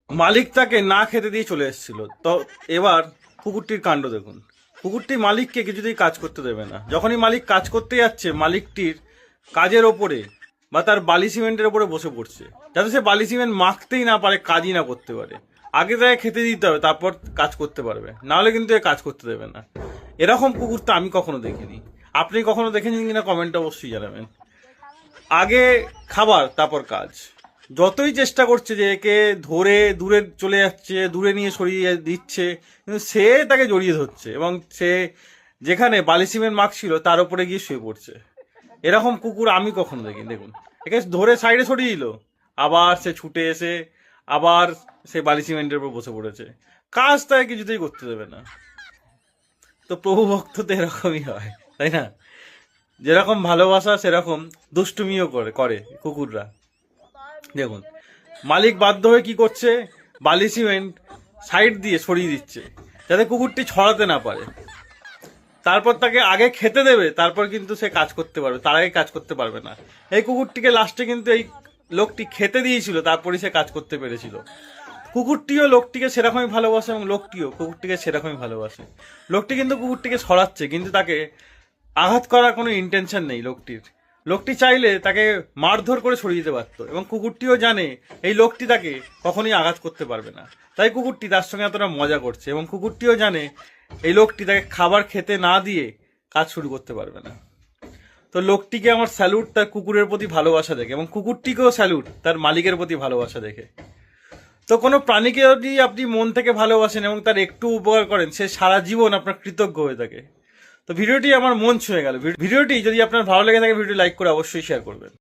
মালিক তাকে না খেতে দিয়ে চলে এসেছিল। তো এবার কুকুরটির কাণ্ড দেখুন। কুকুরটি মালিককে কিছুতেই কাজ করতে দেবে না। যখনই মালিক কাজ করতে যাচ্ছে, মালিকটির কাজের ওপরে বা তার বালি সিমেন্টের ওপরে বসে পড়ছে, যাতে সে বালি সিমেন্ট মাখতেই না পারে, কাজই না করতে পারে। আগে তাকে খেতে দিতে হবে, তারপর কাজ করতে পারবে, নাহলে কিন্তু এ কাজ করতে দেবে না। এরকম কুকুর তো আমি কখনো দেখিনি। আপনি কখনো দেখেছেন কিনা কমেন্টে অবশ্যই জানাবেন। আগে খাবার, তারপর কাজ। যতই চেষ্টা করছে যে একে ধরে দূরে চলে যাচ্ছে, দূরে নিয়ে সরিয়ে দিচ্ছে, কিন্তু সে তাকে জড়িয়ে ধরছে এবং সে যেখানে বালি সিমেন্ট মাখছিল তার উপরে গিয়ে শুয়ে পড়ছে। এরকম কুকুর আমি কখনো দেখিনি। দেখুন, একে ধরে সাইডে সরিয়ে দিল, আবার সে ছুটে এসে আবার সে বালি সিমেন্টের উপর বসে পড়েছে। কাজ তাকে কিছুতেই করতে দেবে না। তো প্রভু ভক্ত তো এরকমই হয়, তাই না? যেরকম ভালোবাসা সেরকম দুষ্টুমিও করে করে কুকুররা। দেখুন, মালিক বাধ্য হয়ে কি করছে, বালি সিমেন্ট সাইড দিয়ে সরিয়ে দিচ্ছে যাতে কুকুরটি ছড়াতে না পারে। তারপর তাকে আগে খেতে দেবে, তারপর কিন্তু সে কাজ করতে পারবে, তার আগে কাজ করতে পারবে না। এই কুকুরটিকে লাস্টে কিন্তু এই লোকটি খেতে দিয়েছিল, তারপরই সে কাজ করতে পেরেছিল। কুকুরটিও লোকটিকে সেরকমই ভালোবাসে এবং লোকটিও কুকুরটিকে সেরকমই ভালোবাসে। লোকটি কিন্তু কুকুরটিকে সরাচ্ছে, কিন্তু তাকে আঘাত করার কোনো ইন্টেনশন নেই লোকটির। লোকটি চাইলে তাকে মারধর করে সরিয়ে দিতে পারতো, এবং কুকুরটিও জানে এই লোকটি তাকে কখনোই আঘাত করতে পারবে না। তাই কুকুরটি তার সঙ্গে এতটা মজা করছে, এবং কুকুরটিও জানে এই লোকটি তাকে খাবার খেতে না দিয়ে কাজ শুরু করতে পারবে না। তো লোকটিকে আমার স্যালুট তার কুকুরের প্রতি ভালোবাসা দেখে, এবং কুকুরটিকেও স্যালুট তার মালিকের প্রতি ভালোবাসা দেখে। তো কোনো প্রাণীকে যদি আপনি মন থেকে ভালোবাসেন এবং তার একটু উপকার করেন, সে সারা জীবন আপনার কৃতজ্ঞ হয়ে থাকে। তো ভিডিওটি আমার মন ছুঁয়ে গেল। ভিডিওটি যদি আপনার ভালো লেগে থাকে, ভিডিও লাইক করে অবশ্যই শেয়ার করবেন।